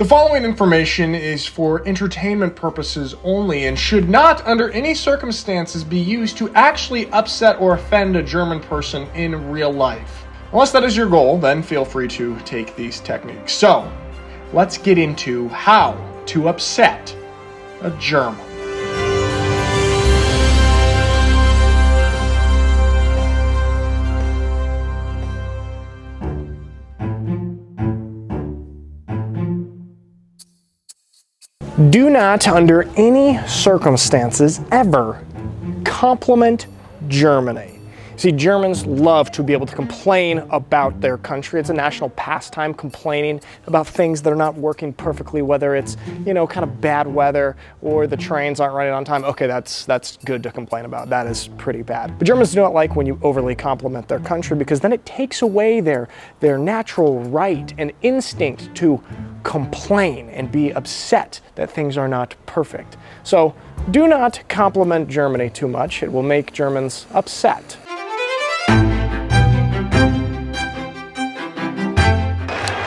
The following information is for entertainment purposes only and should not, under any circumstances, be used to actually upset or offend a German person in real life. Unless that is your goal, then feel free to take these techniques. So, let's get into how to upset a German. Do not, under any circumstances, ever compliment Germany. See, Germans love to be able to complain about their country. It's a national pastime, complaining about things that are not working perfectly, whether it's, kind of bad weather or the trains aren't running on time. Okay, that's good to complain about. That is pretty bad. But Germans do not like when you overly compliment their country, because then it takes away their natural right and instinct to complain and be upset that things are not perfect. So do not compliment Germany too much. It will make Germans upset.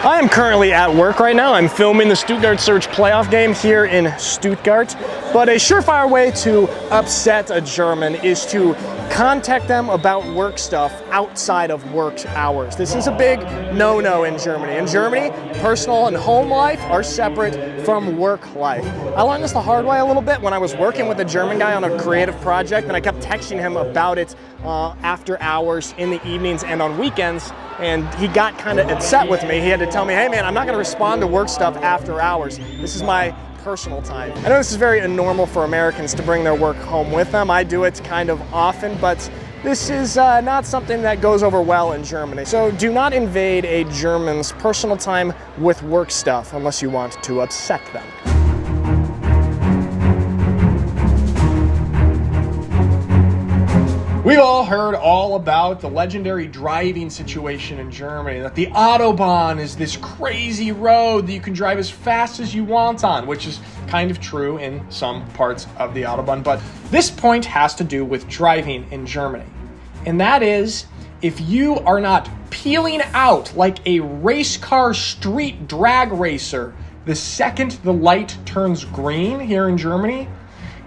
I am currently at work right now. I'm filming the Stuttgart Surge playoff game here in Stuttgart. But a surefire way to upset a German is to contact them about work stuff outside of work hours. This is a big no-no in Germany. In Germany, personal and home life are separate from work life. I learned this the hard way a little bit when I was working with a German guy on a creative project, and I kept texting him about it after hours, in the evenings, and on weekends. And he got kind of upset with me. He had to tell me, hey man, I'm not gonna respond to work stuff after hours. This is my personal time. I know this is very normal for Americans to bring their work home with them. I do it kind of often, but this is not something that goes over well in Germany. So do not invade a German's personal time with work stuff unless you want to upset them. We've all heard all about the legendary driving situation in Germany, that the Autobahn is this crazy road that you can drive as fast as you want on, which is kind of true in some parts of the Autobahn. But this point has to do with driving in Germany. And that is, if you are not peeling out like a race car street drag racer the second the light turns green here in Germany,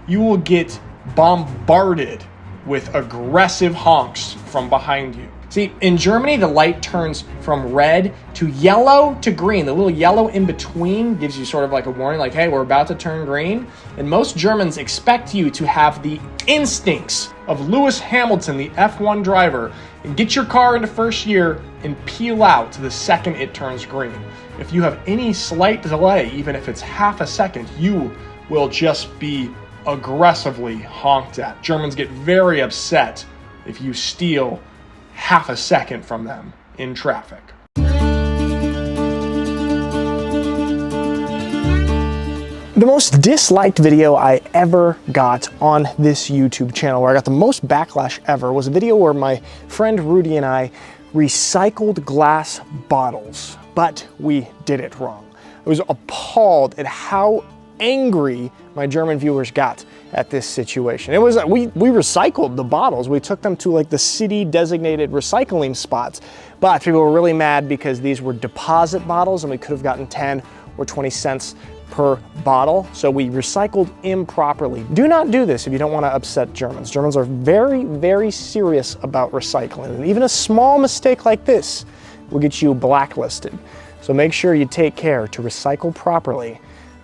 you will get bombarded with aggressive honks from behind you. See, in Germany, the light turns from red to yellow to green. The little yellow in between gives you sort of like a warning, like, hey, we're about to turn green. And most Germans expect you to have the instincts of Lewis Hamilton, the F1 driver, and get your car into first gear and peel out the second it turns green. If you have any slight delay, even if it's half a second, you will just be aggressively honked at. Germans get very upset if you steal half a second from them in traffic. The most disliked video I ever got on this YouTube channel, where I got the most backlash ever, was a video where my friend Rudy and I recycled glass bottles, but we did it wrong. I was appalled at how angry my German viewers got at this situation. It was we recycled the bottles. We took them to like the city designated recycling spots, but people were really mad because these were deposit bottles and we could have gotten 10 or 20 cents per bottle. So we recycled improperly. Do not do this if you don't want to upset Germans. Germans are very, very serious about recycling, and even a small mistake like this will get you blacklisted. So make sure you take care to recycle properly.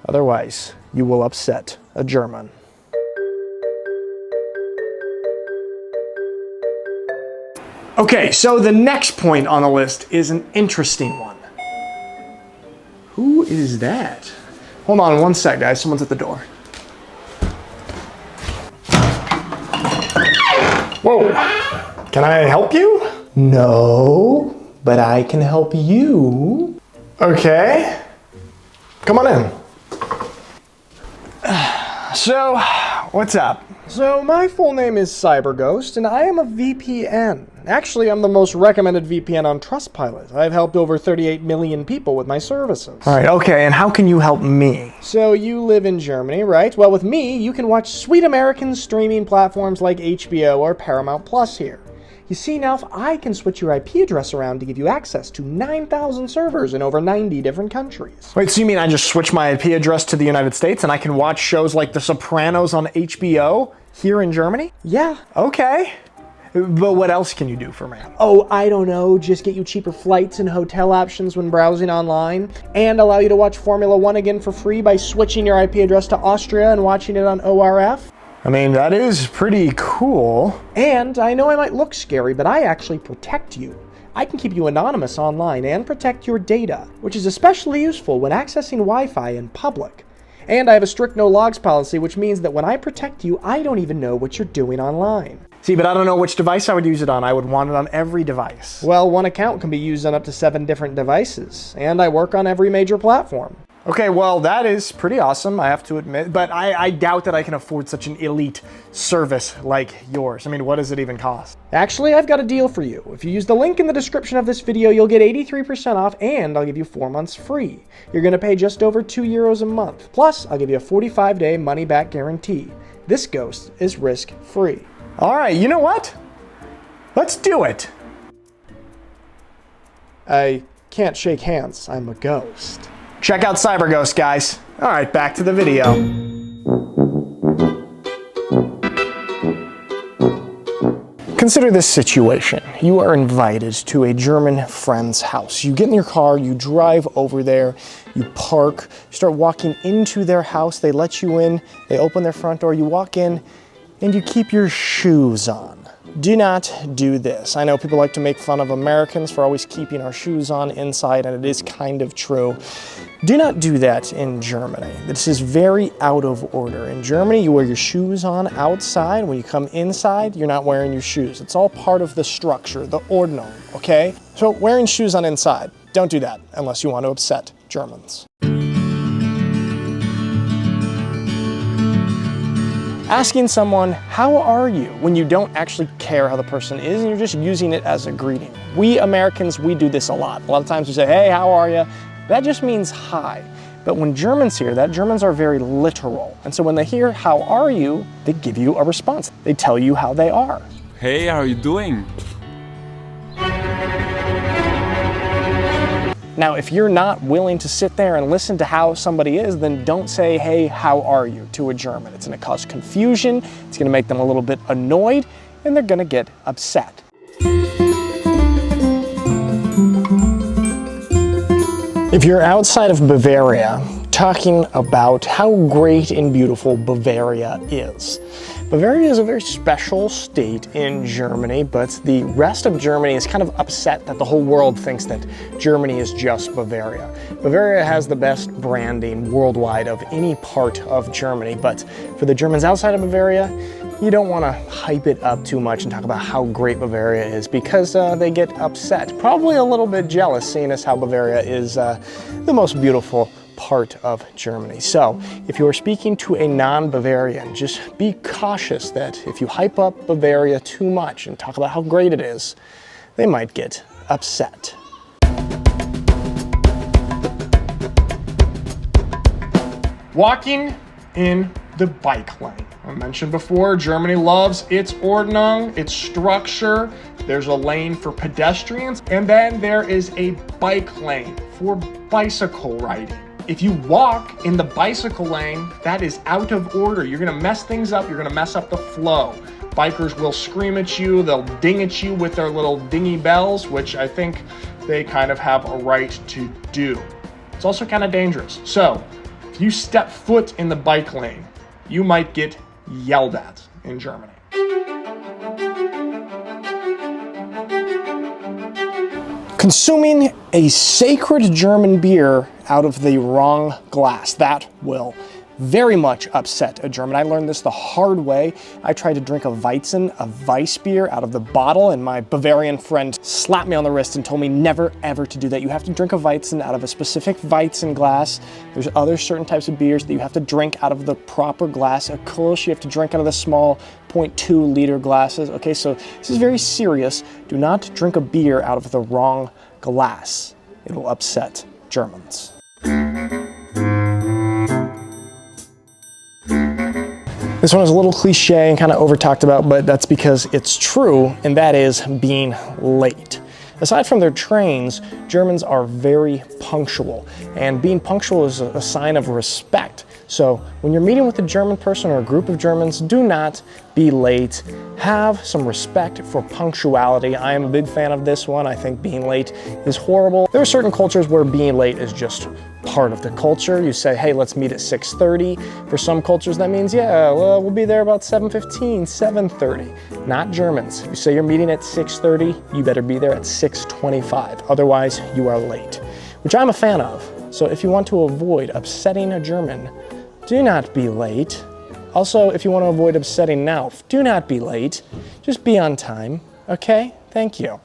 Otherwise, you will upset a German. Okay, so the next point on the list is an interesting one. Who is that? Hold on one sec, guys. Someone's at the door. Whoa. Can I help you? No, but I can help you. Okay. Come on in. So, what's up? So, my full name is CyberGhost, and I am a VPN. Actually, I'm the most recommended VPN on Trustpilot. I've helped over 38 million people with my services. All right, okay, and how can you help me? So, you live in Germany, right? Well, with me, you can watch sweet American streaming platforms like HBO or Paramount Plus here. You see, now if I can switch your IP address around to give you access to 9,000 servers in over 90 different countries. Wait, so you mean I just switch my IP address to the United States and I can watch shows like The Sopranos on HBO here in Germany? Yeah. Okay. But what else can you do for me? Oh, I don't know, just get you cheaper flights and hotel options when browsing online, and allow you to watch Formula One again for free by switching your IP address to Austria and watching it on ORF. I mean, that is pretty cool. And I know I might look scary, but I actually protect you. I can keep you anonymous online and protect your data, which is especially useful when accessing Wi-Fi in public. And I have a strict no logs policy, which means that when I protect you, I don't even know what you're doing online. See, but I don't know which device I would use it on. I would want it on every device. Well, one account can be used on up to 7 different devices, and I work on every major platform. Okay, well, that is pretty awesome, I have to admit, but I doubt that I can afford such an elite service like yours. I mean, what does it even cost? Actually, I've got a deal for you. If you use the link in the description of this video, you'll get 83% off, and I'll give you 4 months free. You're going to pay just over €2 a month. Plus, I'll give you a 45-day money-back guarantee. This ghost is risk-free. All right, you know what? Let's do it. I can't shake hands. I'm a ghost. Check out CyberGhost, guys. All right, back to the video. Consider this situation. You are invited to a German friend's house. You get in your car, you drive over there, you park, you start walking into their house, they let you in, they open their front door, you walk in, and you keep your shoes on. Do not do this. I know people like to make fun of Americans for always keeping our shoes on inside, and it is kind of true. Do not do that in Germany. This is very out of order. In Germany, you wear your shoes on outside. When you come inside, you're not wearing your shoes. It's all part of the structure, the Ordnung, okay? So wearing shoes on inside, don't do that unless you want to upset Germans. Asking someone, how are you, when you don't actually care how the person is and you're just using it as a greeting. We Americans, we do this a lot. A lot of times we say, hey, how are you? That just means hi. But when Germans hear that, Germans are very literal. And so when they hear, how are you, they give you a response. They tell you how they are. Hey, how are you doing? Now, if you're not willing to sit there and listen to how somebody is, then don't say, hey, how are you, to a German. It's gonna cause confusion, it's gonna make them a little bit annoyed, and they're gonna get upset. If you're outside of Bavaria, talking about how great and beautiful Bavaria is. Bavaria is a very special state in Germany, but the rest of Germany is kind of upset that the whole world thinks that Germany is just Bavaria. Bavaria has the best branding worldwide of any part of Germany, but for the Germans outside of Bavaria, you don't want to hype it up too much and talk about how great Bavaria is because they get upset. Probably a little bit jealous, seeing as how Bavaria is the most beautiful part of Germany. So if you're speaking to a non-Bavarian, just be cautious that if you hype up Bavaria too much and talk about how great it is, they might get upset. Walking in the bike lane. I mentioned before, Germany loves its Ordnung, its structure. There's a lane for pedestrians, and then there is a bike lane for bicycle riding. If you walk in the bicycle lane, that is out of order. You're gonna mess things up, you're gonna mess up the flow. Bikers will scream at you, they'll ding at you with their little dingy bells, which I think they kind of have a right to do. It's also kind of dangerous. So, if you step foot in the bike lane, you might get yelled at in Germany. Consuming a sacred German beer out of the wrong glass, that will very much upset a German. I learned this the hard way. I tried to drink a Weizen, a Weiss beer, out of the bottle, and my Bavarian friend slapped me on the wrist and told me never ever to do that. You have to drink a Weizen out of a specific Weizen glass. There's other certain types of beers that you have to drink out of the proper glass. A Kolsch you have to drink out of the small 0.2 liter glasses. Okay, so this is very serious. Do not drink a beer out of the wrong glass. It will upset Germans. This one is a little cliche and kind of over talked about, but that's because it's true, and that is being late. Aside from their trains, Germans are very punctual, and being punctual is a sign of respect. So when you're meeting with a German person or a group of Germans, do not be late. Have some respect for punctuality. I am a big fan of this one. I think being late is horrible. There are certain cultures where being late is just part of the culture. You say, hey, let's meet at 6:30. For some cultures, that means, yeah, well, we'll be there about 7:15, 7:30. Not Germans. You say you're meeting at 6:30, you better be there at 6:25. Otherwise, you are late, which I'm a fan of. So if you want to avoid upsetting a German, do not be late. Also, if you want to avoid upsetting Nauf, do not be late. Just be on time, okay? Thank you.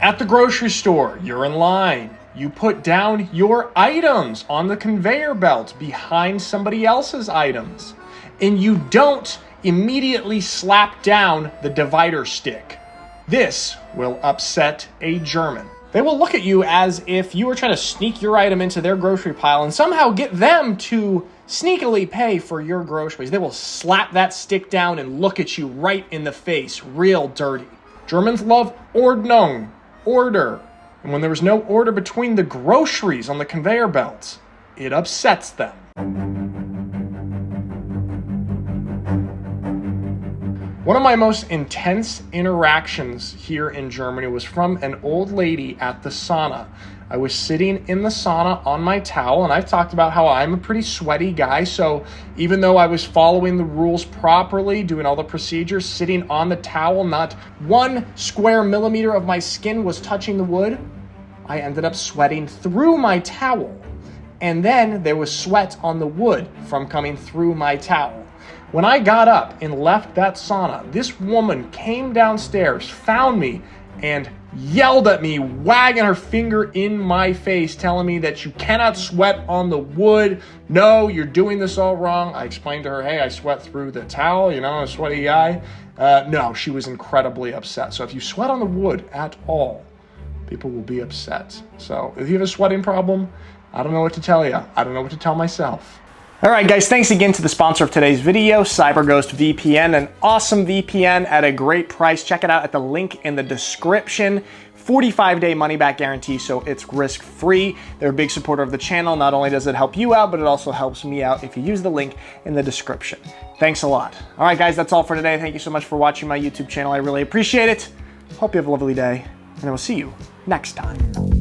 At the grocery store, you're in line. You put down your items on the conveyor belt behind somebody else's items. And you don't immediately slap down the divider stick. This will upset a German. They will look at you as if you were trying to sneak your item into their grocery pile and somehow get them to sneakily pay for your groceries. They will slap that stick down and look at you right in the face, real dirty. Germans love Ordnung, order. And when there is no order between the groceries on the conveyor belts, it upsets them. One of my most intense interactions here in Germany was from an old lady at the sauna. I was sitting in the sauna on my towel, and I've talked about how I'm a pretty sweaty guy, so even though I was following the rules properly, doing all the procedures, sitting on the towel, not 1 square millimeter of my skin was touching the wood, I ended up sweating through my towel. And then there was sweat on the wood from coming through my towel. When I got up and left that sauna, this woman came downstairs, found me, and yelled at me, wagging her finger in my face, telling me that you cannot sweat on the wood. No, you're doing this all wrong. I explained to her, hey, I sweat through the towel, you know, I'm a sweaty guy. No, she was incredibly upset. So if you sweat on the wood at all, people will be upset. So if you have a sweating problem, I don't know what to tell you. I don't know what to tell myself. All right, guys, thanks again to the sponsor of today's video, CyberGhost VPN, an awesome VPN at a great price. Check it out at the link in the description. 45-day money-back guarantee, so it's risk-free. They're a big supporter of the channel. Not only does it help you out, but it also helps me out if you use the link in the description. Thanks a lot. All right, guys, that's all for today. Thank you so much for watching my YouTube channel. I really appreciate it. Hope you have a lovely day, and I will see you next time.